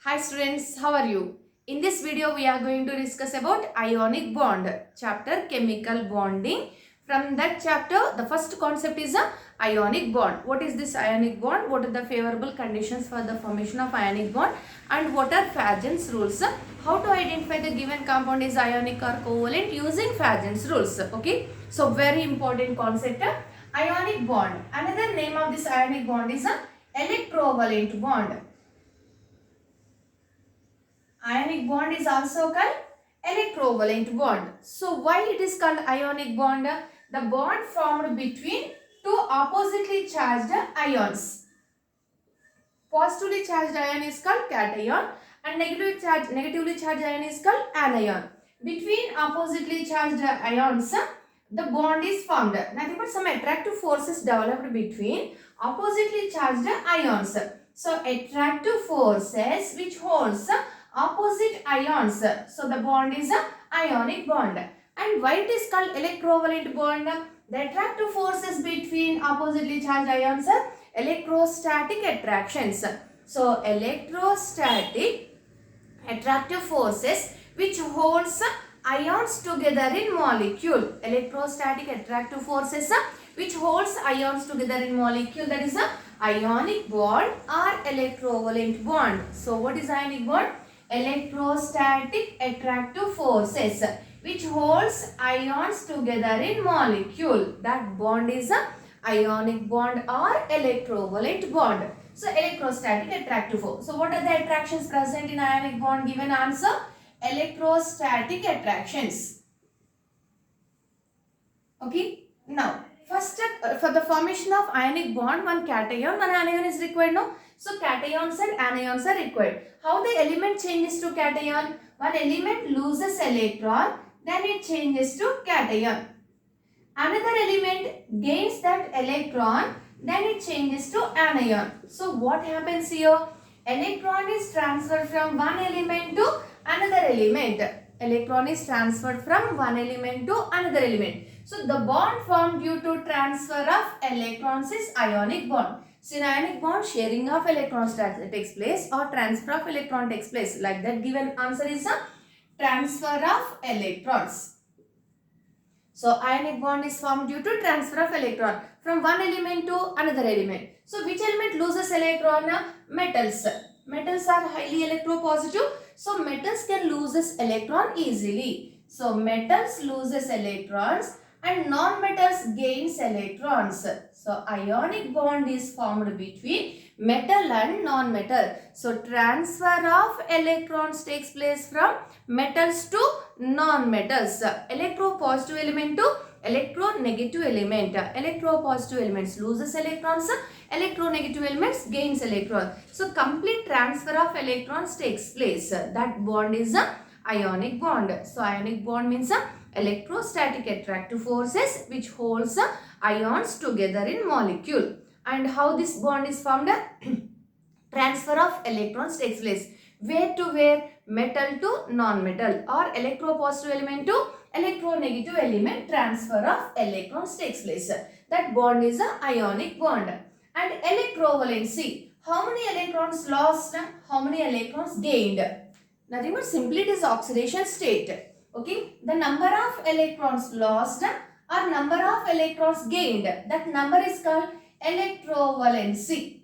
Hi students, how are you? In this video, we are going to discuss about ionic bond, chapter chemical bonding. From that chapter, the first concept is a ionic bond. What is this ionic bond? What are the favorable conditions for the formation of ionic bond? And what are Fagens's rules? How to identify the given compound is ionic or covalent using Fagens's rules. Okay, so very important concept. Ionic bond. Another name of this ionic bond is a electrovalent bond. Ionic bond is also called electrovalent bond. So why it is called ionic bond? The bond formed between two oppositely charged ions. Positively charged ion is called cation and negatively charged ion is called anion. Between oppositely charged ions, the bond is formed. Nothing but some attractive forces developed between oppositely charged ions. So attractive forces which holds opposite ions. So the bond is a ionic bond. And why it is called electrovalent bond? The attractive forces between oppositely charged ions are electrostatic attractions. So electrostatic attractive forces which holds ions together in molecule. Electrostatic attractive forces which holds ions together in molecule, that is a ionic bond or electrovalent bond. So what is ionic bond? Electrostatic attractive forces which holds ions together in molecule. That bond is a ionic bond or electrovalent bond. So electrostatic attractive force. So what are the attractions present in ionic bond? Given answer, electrostatic attractions. Okay. Now first for the formation of ionic bond, one cation, one anion is required. No. So cations and anions are required. How the element changes to cation? One element loses electron, then it changes to cation. Another element gains that electron, then it changes to anion. So what happens here? Electron is transferred from one element to another element. Electron is transferred from one element to another element. So the bond formed due to transfer of electrons is ionic bond. So in ionic bond, sharing of electrons takes place or transfer of electron takes place. Like that, given answer is a transfer of electrons. So ionic bond is formed due to transfer of electron from one element to another element. So which element loses electron? Metals. Metals are highly electropositive. So metals can lose electron easily. So metals loses electrons and non-metals gains electrons. So ionic bond is formed between metal and non-metal. So transfer of electrons takes place from metals to non-metals. Electropositive element to electronegative element. Electropositive elements loses electrons, electronegative elements gains electrons. So complete transfer of electrons takes place. That bond is a ionic bond. So ionic bond means electrostatic attractive forces which holds ions together in molecule. And how this bond is formed? Transfer of electrons takes place. Where to where? Metal to non-metal or electropositive element to electronegative element. Transfer of electrons takes place. That bond is a ionic bond. And electrovalency. How many electrons lost? How many electrons gained? Nothing but simply it is oxidation state. Okay. The number of electrons lost or number of electrons gained. That number is called electrovalency.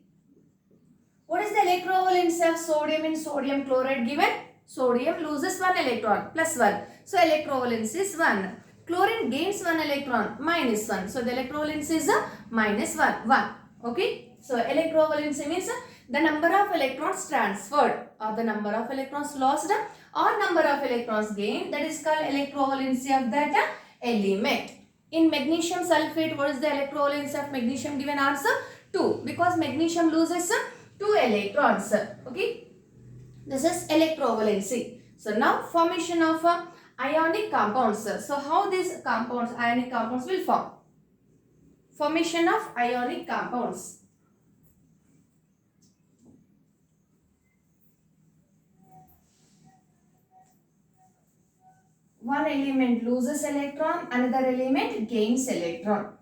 What is the electrovalency of sodium in sodium chloride given? Sodium loses 1 electron plus 1. So electrovalency is 1. Chlorine gains 1 electron minus 1. So the electrovalency is minus 1. 1. Okay. So electrovalency means the number of electrons transferred or the number of electrons lost or number of electrons gained. That is called electrovalency of that element. In magnesium sulfate, what is the electrovalency of magnesium? Given answer 2. Because magnesium loses 2 electrons. Okay. This is electrovalency. So now formation of ionic compounds. So how these compounds, ionic compounds will form? Formation of ionic compounds. One element loses electron, another element gains electron.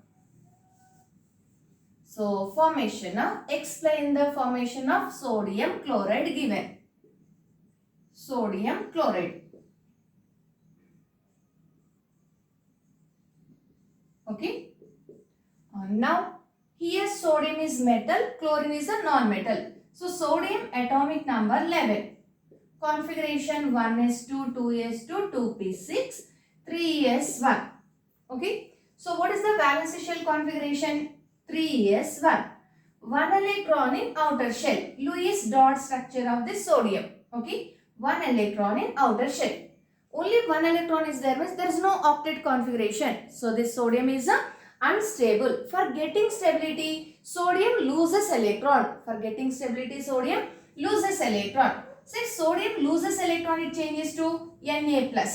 So formation, explain the formation of sodium chloride given. sodium chloride. Okay. Now here sodium is metal, chlorine is a non-metal. So sodium atomic number 11. Configuration 1s2, 2s2, 2p6, 3s1. Okay. So what is the valence shell configuration? 3s1. One electron in outer shell. Lewis dot structure of this sodium. Okay. One electron in outer shell. Only one electron is there, means there is no octet configuration. So this sodium is unstable. For getting stability, sodium loses electron. For getting stability, sodium loses electron. Since sodium loses electron, it changes to Na+.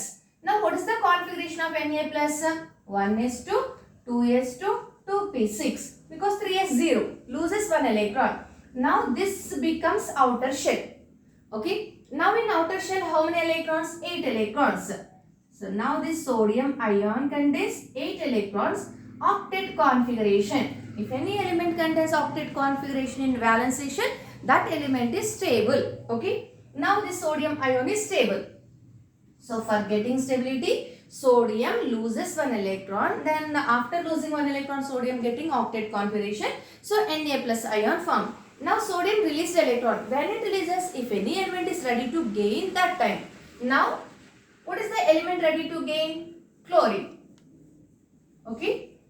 Now what is the configuration of Na+? 1s2, 2s2, 2p6. Because 3s0 loses one electron. Now this becomes outer shell. Okay. Now in outer shell, how many electrons? 8 electrons. So now this sodium ion contains 8 electrons. Octet configuration. If any element contains octet configuration in valence shell, that element is stable. Okay. Now this sodium ion is stable. So for getting stability, sodium loses one electron. Then after losing one electron, sodium getting octet configuration. So Na+ ion formed. Now sodium released electron. When it releases, if any element is ready to gain that time. Now what is the element ready to gain? Chlorine. Okay.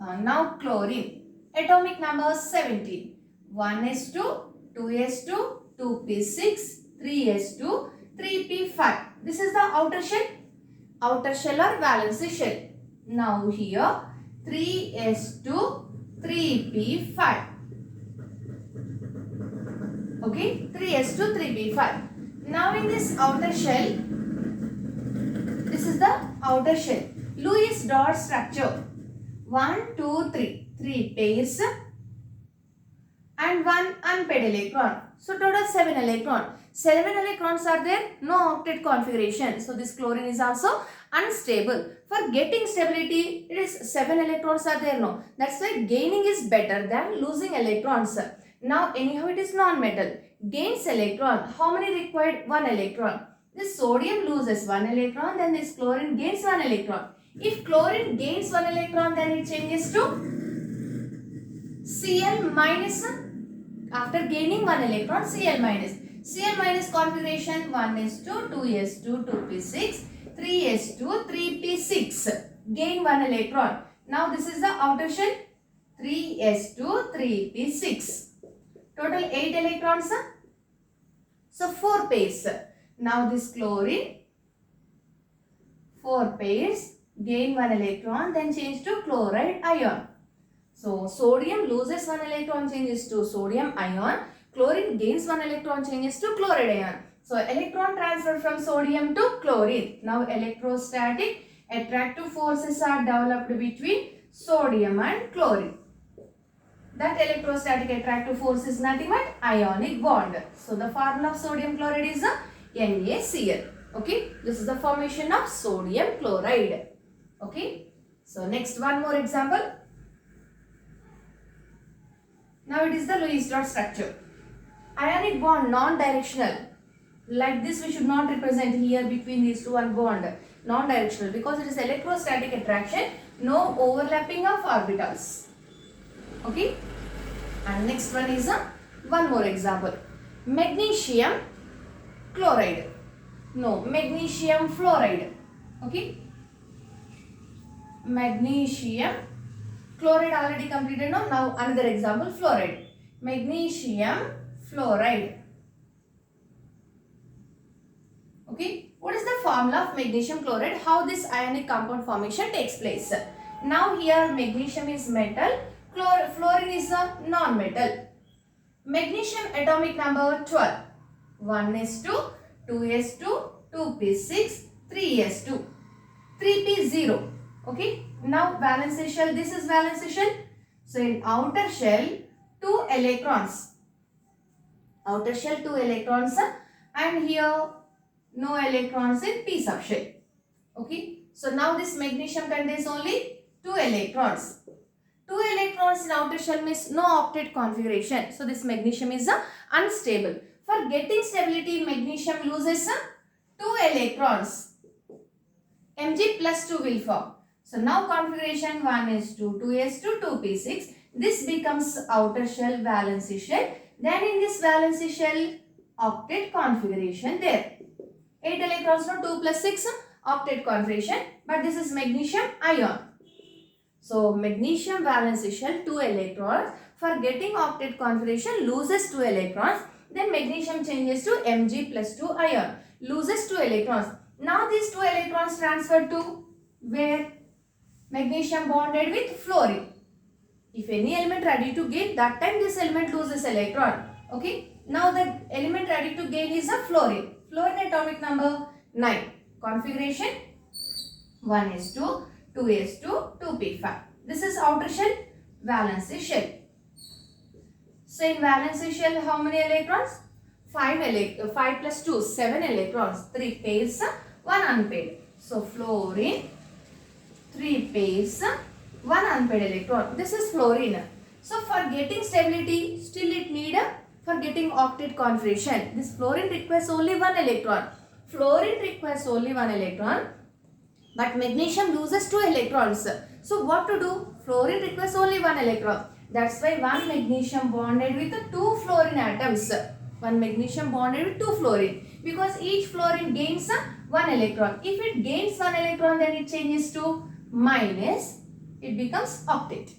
Now chlorine. Atomic number 17. 1s2, 2s2, 2p6, 3s2, 3p5. This is the outer shell. Outer shell or valence shell. Now here 3s2, 3p5. Okay, 3s2, 3p5. Now in this outer shell, this is the outer shell. Lewis dot structure. 1, 2, 3. 3 pairs and 1 unpaired electron. So total 7 electron. 7 electrons are there, no octet configuration. So this chlorine is also unstable. For getting stability, it is 7 electrons are there, no. That's why gaining is better than losing electrons. Now anyhow it is non-metal. Gains electron. How many required? 1 electron. This sodium loses 1 electron, then this chlorine gains 1 electron. If chlorine gains 1 electron, then it changes to Cl minus. After gaining 1 electron, Cl minus. Cl minus configuration 1s2, 2s2, 2p6, 3s2, 3p6. Gain 1 electron. Now this is the outer shell. 3s2, 3p6. Total 8 electrons. So 4 pairs. Now this chlorine, 4 pairs, gain 1 electron, then change to chloride ion. So sodium loses 1 electron, changes to sodium ion. Chlorine gains 1 electron, changes to chloride ion. So electron transfer from sodium to chlorine. Now electrostatic attractive forces are developed between sodium and chlorine. That electrostatic attractive force is nothing but ionic bond. So the formula of sodium chloride is a NaCl. Okay, this is the formation of sodium chloride. Okay, so next one more example. Now it is the Lewis dot structure. Ionic bond non-directional. Like this we should not represent here between these two one bond. Non-directional because it is electrostatic attraction. No overlapping of orbitals. Okay. And next one is one more example. Magnesium chloride. No, magnesium fluoride. Okay. Magnesium chloride already completed. Now another example, fluoride. Magnesium fluoride. Okay. What is the formula of magnesium chloride? How this ionic compound formation takes place? Now here magnesium is metal. Fluorine is a non-metal. Magnesium atomic number 12. 1s2, 2s2, 2p6, 3s2, 3p0. Okay. Now valence shell. This is valence shell. So in outer shell, 2 electrons. Outer shell 2 electrons and here no electrons in p subshell. Okay. So now this magnesium contains only 2 electrons. 2 electrons in outer shell means no octet configuration. So this magnesium is unstable. For getting stability, magnesium loses 2 electrons. Mg plus 2 will form. So now configuration 1s2, 2s2, 2p6. This becomes outer shell, valency shell. Then in this valency shell, octet configuration there. 8 electrons, no, 2 plus 6, octet configuration. But this is magnesium ion. So magnesium valency shell 2 electrons. For getting octet configuration loses 2 electrons. Then magnesium changes to Mg plus 2 ion. Loses 2 electrons. Now these 2 electrons transfer to where? Magnesium bonded with fluorine. If any element ready to gain, that time this element loses electron. Okay. Now the element ready to gain is a fluorine. Fluorine atomic number 9. Configuration 1s2, 2s2, 2p5. This is outer shell, valency shell. So in valency shell, how many electrons? 5 plus 2, 7 electrons. 3 pairs, 1 unpaired. So fluorine, 3 pairs, 1 unpaired electron. This is fluorine. So for getting stability, still it need for getting octet configuration. This fluorine requires only 1 electron. Fluorine requires only 1 electron. But magnesium loses 2 electrons. So what to do? Fluorine requires only 1 electron. That's why 1 magnesium bonded with 2 fluorine atoms. 1 magnesium bonded with 2 fluorine. Because each fluorine gains 1 electron. If it gains 1 electron, then it changes to minus. It becomes octet.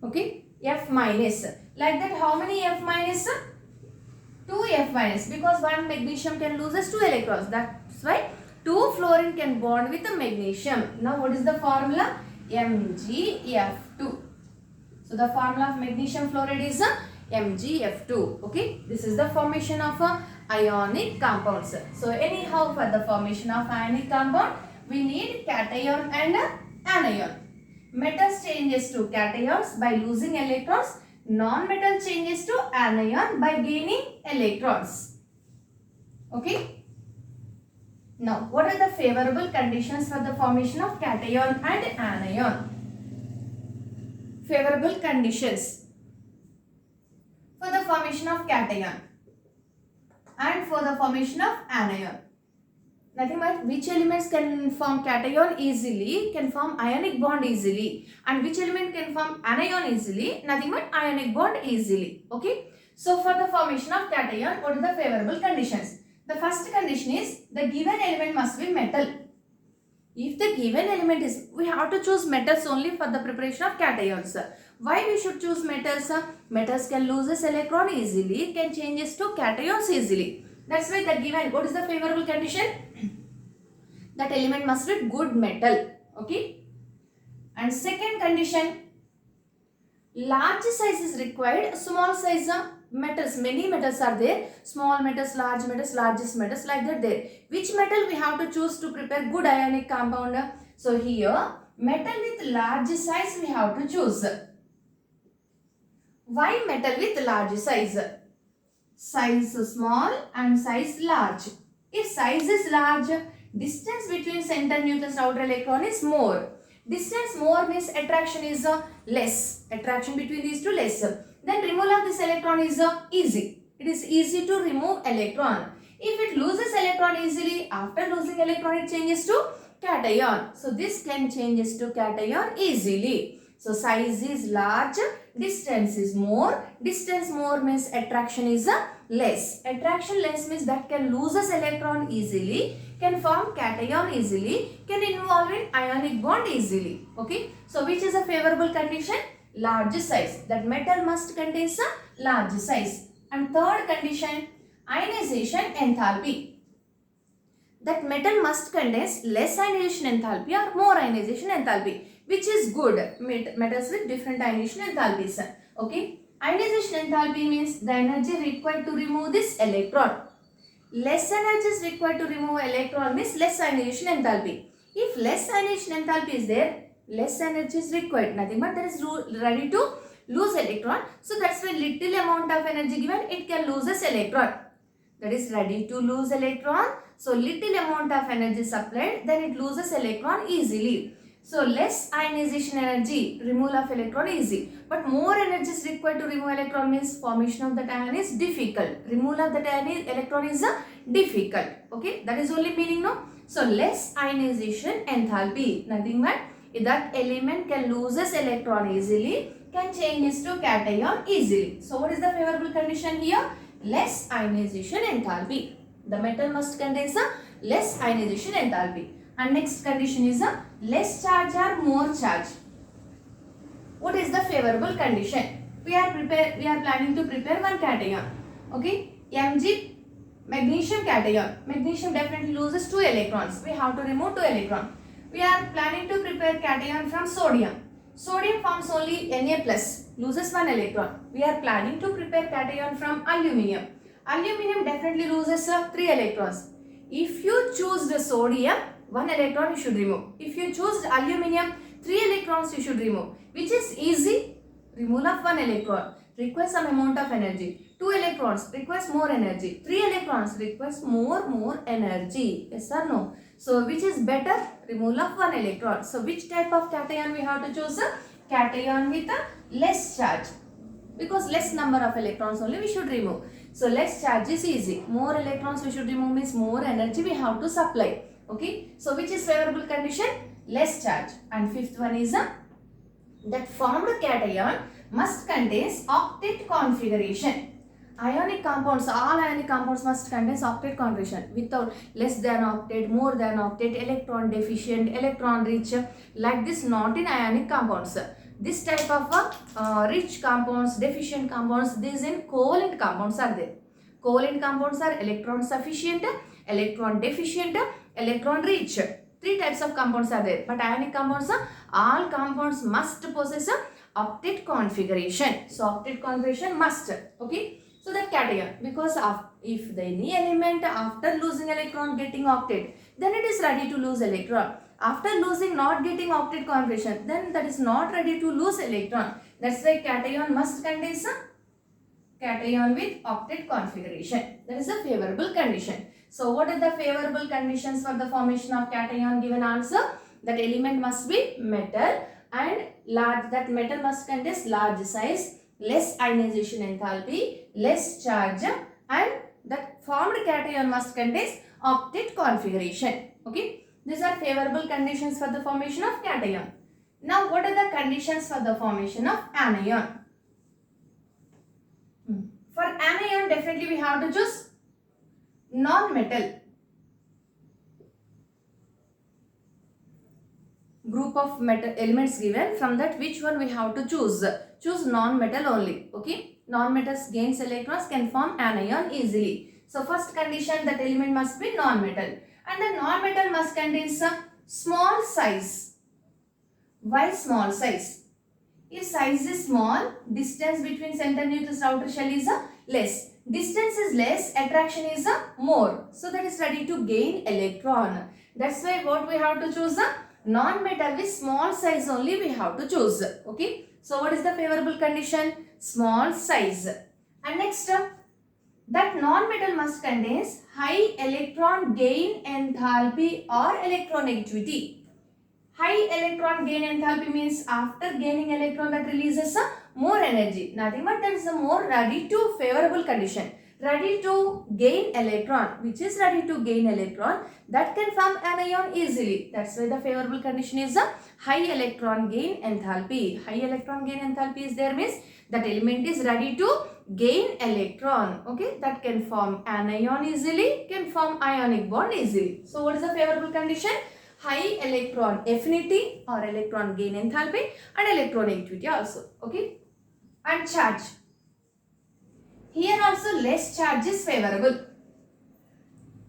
Okay? F minus. Like that, how many F minus? 2 F minus. Because 1 magnesium can loses 2 electrons. That's why 2 fluorine can bond with the magnesium. Now what is the formula? MgF2. So the formula of magnesium fluoride is MgF2. Okay. This is the formation of ionic compounds. So anyhow, for the formation of ionic compound, we need cation and anion. Metals changes to cations by losing electrons. Non-metal changes to anion by gaining electrons. Okay. Now, what are the favorable conditions for the formation of cation and anion? Favorable conditions for the formation of cation and for the formation of anion. Nothing but which elements can form cation easily, can form ionic bond easily, and which element can form anion easily, nothing but ionic bond easily. Okay. So for the formation of cation, what are the favorable conditions? The first condition is the given element must be metal. If the given element is, we have to choose metals only for the preparation of cations. Why we should choose metals? Metals can lose its electron easily, can changes to cations easily. That's why the given, what is the favorable condition? That element must be good metal. Okay. And second condition, large size is required, small size metals, many metals are there, small metals, largest metals, like that there. Which metal we have to choose to prepare good ionic compound? So here, metal with large size we have to choose. Why metal with large size? Size small and size large. If size is large, distance between center nucleus outer electron is more. Distance more means attraction is less. Attraction between these two less. Then removal of this electron is easy. It is easy to remove electron. If it loses electron easily, after losing electron it changes to cation. So this can changes to cation easily. So size is large, distance is more. Distance more means attraction is less. Attraction less means that can loses electron easily, can form cation easily, can involve in ionic bond easily. Okay. So which is a favorable condition? Large size. That metal must contain some large size. And third condition, ionization enthalpy. That metal must contain less ionization enthalpy or more ionization enthalpy, which is good. Metals with different ionization enthalpies. Okay. Ionization enthalpy means the energy required to remove this electron. Less energy is required to remove electron means less ionization enthalpy. If less ionization enthalpy is there, less energy is required. Nothing but there is ready to lose electron. So that's why little amount of energy given, it can lose this electron. That is ready to lose electron. So little amount of energy supplied, then it loses electron easily. So less ionization energy, removal of electron easy. But more energy is required to remove electron means formation of that ion is difficult. Removal of that electron is difficult. Okay, that is only meaning, no? So less ionization enthalpy, nothing but that element can loses electron easily, can changes to cation easily. So what is the favorable condition here? Less ionization enthalpy. The metal must contain less ionization enthalpy. And next condition is less charge or more charge. What is the favorable condition? We are planning to prepare one cation. Okay, Mg magnesium cation. Magnesium definitely loses 2 electrons. We have to remove 2 electrons. We are planning to prepare cation from sodium. Sodium forms only Na plus, loses 1 electron. We are planning to prepare cation from aluminium. Aluminium definitely loses 3 electrons. If you choose the sodium, 1 electron you should remove. If you choose aluminium, 3 electrons you should remove. Which is easy? Removal of 1 electron requires some amount of energy. 2 electrons requires more energy. 3 electrons requires more energy. Yes or no? So which is better? Removal of 1 electron. So which type of cation we have to choose? Cation with a less charge. Because less number of electrons only we should remove. So less charge is easy. More electrons we should remove means more energy we have to supply. Okay. So which is favorable condition? Less charge. And fifth one is that formed cation must contain octet configuration. Ionic compounds, all ionic compounds must contain octet configuration. Without less than octet, more than octet, electron deficient, electron rich, like this not in ionic compounds. This type of rich compounds, deficient compounds, these in covalent compounds are there. Covalent compounds are electron sufficient, electron deficient, electron rich. 3 types of compounds are there. But ionic compounds, all compounds must possess a octet configuration. So octet configuration must. Okay. So that cation, because if any element after losing electron getting octet, then it is ready to lose electron. After losing not getting octet configuration, then that is not ready to lose electron. That's why cation must contain some cation with octet configuration. That is a favorable condition. So what are the favorable conditions for the formation of cation? Given answer, that element must be metal and large. That metal must contain large size, less ionization enthalpy, less charge, and that formed cation must contain octet configuration. Okay. These are favorable conditions for the formation of cation. Now, what are the conditions for the formation of anion? For anion, definitely we have to choose non-metal. Group of metal elements given, from that which one we have to choose? Choose non-metal only. Okay. Non-metals gains electrons, can form anion easily. So first condition, that element must be non-metal. And the non-metal must contain some small size. Why small size? If size is small, distance between center nucleus outer shell is less. Distance is less, attraction is more. So that is ready to gain electron. That's why what we have to choose? Non-metal with small size only we have to choose. Okay. So what is the favorable condition? Small size. And next, that non-metal must contain high electron gain enthalpy or electronegativity. High electron gain enthalpy means after gaining electron that releases more energy. Nothing but that is a more ready to favorable condition. Ready to gain electron, which is ready to gain electron, that can form anion easily. That's why the favorable condition is a high electron gain enthalpy. High electron gain enthalpy is there means that element is ready to gain electron. Okay, that can form anion easily, can form ionic bond easily. So what is the favorable condition? High electron affinity or electron gain enthalpy and electronegativity also. Okay, and charge. Here also less charge is favorable.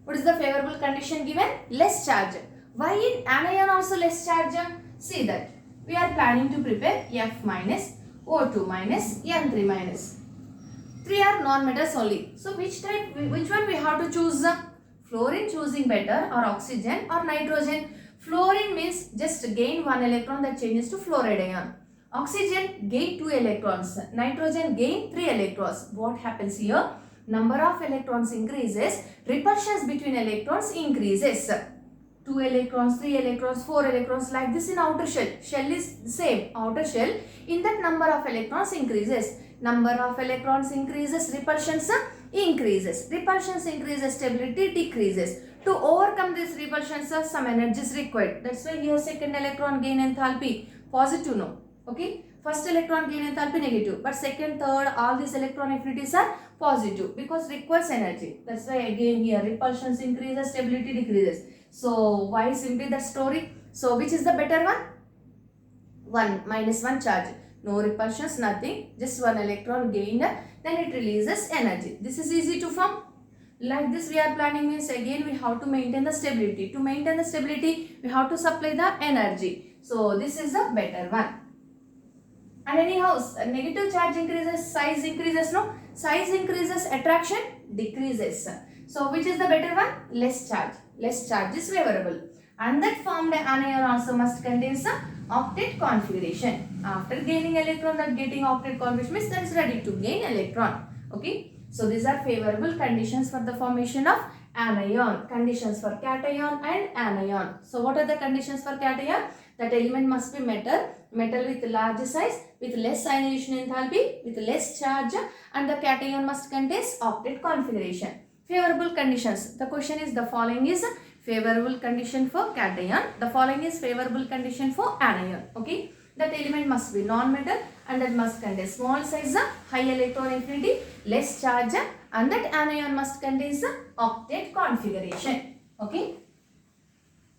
What is the favorable condition given? Less charge. Why in anion also less charge? See that we are planning to prepare F minus, O2 minus, N3 minus. 3 are non-metals only. So which one we have to choose? Fluorine choosing better, or oxygen or nitrogen? Fluorine means just gain 1 electron, that changes to fluoride ion. Oxygen gain 2 electrons. Nitrogen gain 3 electrons. What happens here? Number of electrons increases, repulsions between electrons increases. 2 electrons, 3 electrons, 4 electrons, like this in outer shell. Shell is same, outer shell. In that, number of electrons increases. Number of electrons increases, repulsions increases. Repulsions increases, stability decreases. To overcome this repulsions, some energy is required. That's why here second electron gain enthalpy positive, no. Okay. First electron gain enthalpy negative, but second, third, all these electron affinities are positive because requires energy. That's why again here repulsions increases, stability decreases. So why simply that story? So which is the better one? 1 minus 1 charge. No repulsions, nothing. Just one electron gained. Then it releases energy. This is easy to form. Like this we are planning means again we have to maintain the stability. To maintain the stability, we have to supply the energy. So this is the better one. And anyhow, negative charge increases, size increases, no? Size increases, attraction decreases. So which is the better one? Less charge. Less charge is favorable. And that formed anion also must contain some octet configuration. After gaining electron, that getting octet configuration means that is ready to gain electron. Okay. So these are favorable conditions for the formation of anion. Conditions for cation and anion. So what are the conditions for cation? That element must be metal with large size, with less ionization enthalpy, with less charge, and the cation must contain octet configuration. Favorable conditions. The question is the following is favorable condition for cation. The following is favorable condition for anion. Okay. That element must be non-metal and that must contain small size, high electron affinity, less charge, and that anion must contain octet configuration. Okay.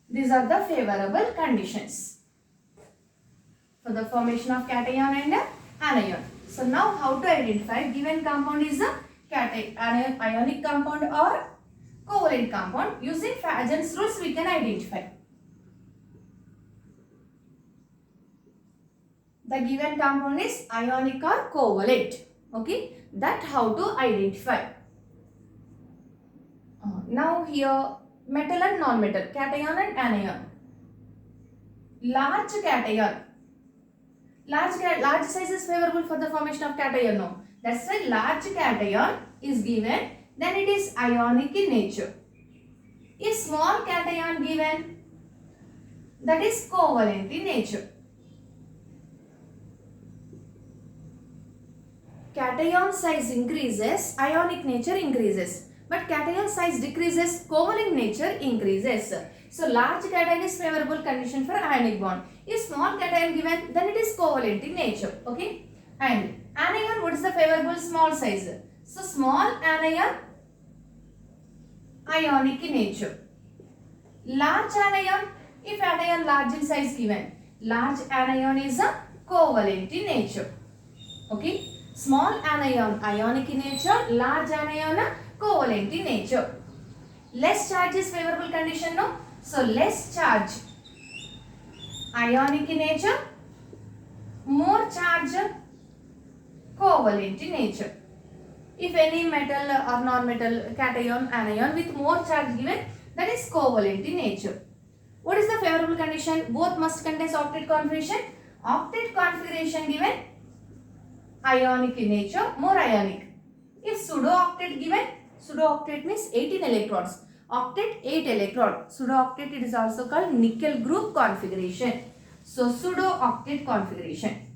These are the favorable conditions for the formation of cation and anion. So now how to identify given compound is a ionic compound or covalent compound. Using Fagen's rules we can identify. The given compound is ionic or covalent. Okay, that how to identify. Now here metal and non-metal, cation and anion. Large cation. Large size is favorable for the formation of cation. No. That's why large cation is given. Then it is ionic in nature. If small cation given, that is covalent in nature. Cation size increases, ionic nature increases. But cation size decreases, covalent nature increases. So large cation is favorable condition for ionic bond. If small cation given, then it is covalent in nature. Okay. And anion, what is the favorable? Small size. So small anion, ionic in nature. Large anion, if anion large in size given, large anion is a covalent in nature. Okay. Small anion, ionic in nature. Large anion, covalent in nature. Less charge is favorable condition, no? So less charge, ionic in nature. More charge, covalent in nature. If any metal or non-metal, cation, anion with more charge given, that is covalent in nature. What is the favorable condition? Both must contain octet configuration. Octet configuration given, ionic in nature, more ionic. If pseudo-octet given, pseudo-octet means 18 electrons. Octet 8 electron. Pseudo-octet it is also called nickel group configuration. So pseudo-octet configuration,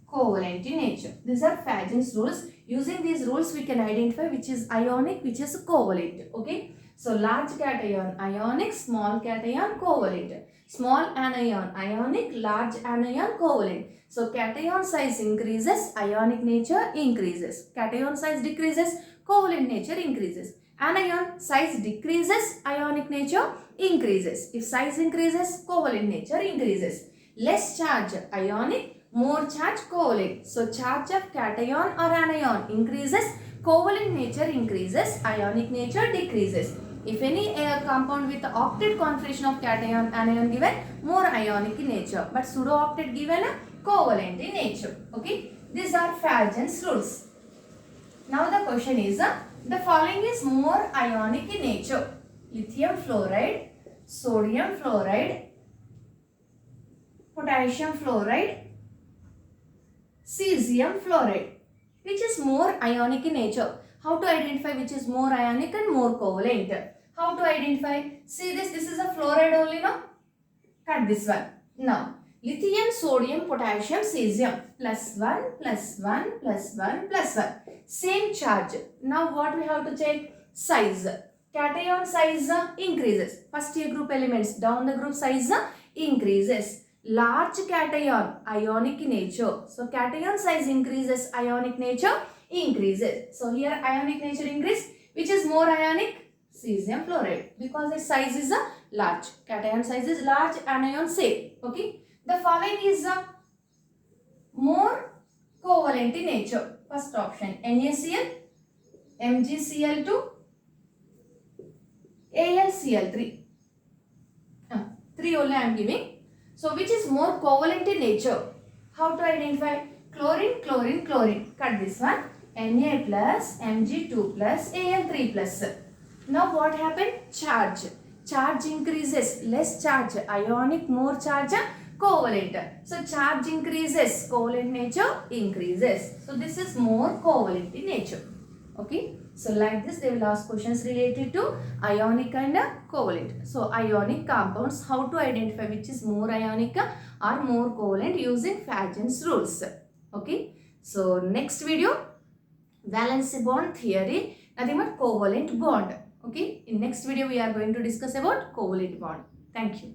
covalent in nature. These are Fagen's rules. Using these rules we can identify which is ionic, which is covalent. Okay. So large cation ionic, small cation covalent. Small anion ionic, large anion covalent. So cation size increases, ionic nature increases. Cation size decreases, covalent nature increases. Anion size decreases, ionic nature increases. If size increases, covalent nature increases. Less charge, ionic, more charge, covalent. So charge of cation or anion increases, covalent nature increases, ionic nature decreases. If any compound with octet configuration of cation anion given, more ionic in nature. But pseudo-octet given, covalent in nature. Okay. These are Fagen's rules. Now the question is, the following is more ionic in nature. Lithium fluoride, sodium fluoride, potassium fluoride, cesium fluoride. Which is more ionic in nature? How to identify which is more ionic and more covalent? How to identify? See this is a fluoride only, no? Cut this one. Now, lithium, sodium, potassium, cesium. Plus 1, plus 1, plus 1, plus 1. Same charge. Now, what we have to check? Size. Cation size increases. First year group elements, down the group size increases. Large cation, ionic nature. So, cation size increases, ionic nature increases. So, here ionic nature increase. Which is more ionic? Cesium fluoride, because its size is large. Cation size is large, anion same. Okay. The following is more covalent in nature. First option NaCl, MgCl2, AlCl3. 3 only I am giving. So which is more covalent in nature? How to identify? Chlorine, chlorine, chlorine. Cut this one. Na plus, Mg2 plus, Al3 plus. Now what happened? Charge. Charge increases. Less charge. Ionic, more charge. Covalent. So charge increases. Covalent nature increases. So this is more covalent in nature. Okay. So like this they will ask questions related to ionic and covalent. So ionic compounds, how to identify which is more ionic or more covalent using Fagen's rules. Okay. So next video, valence bond theory, nothing but covalent bond. Okay. In next video we are going to discuss about covalent bond. Thank you.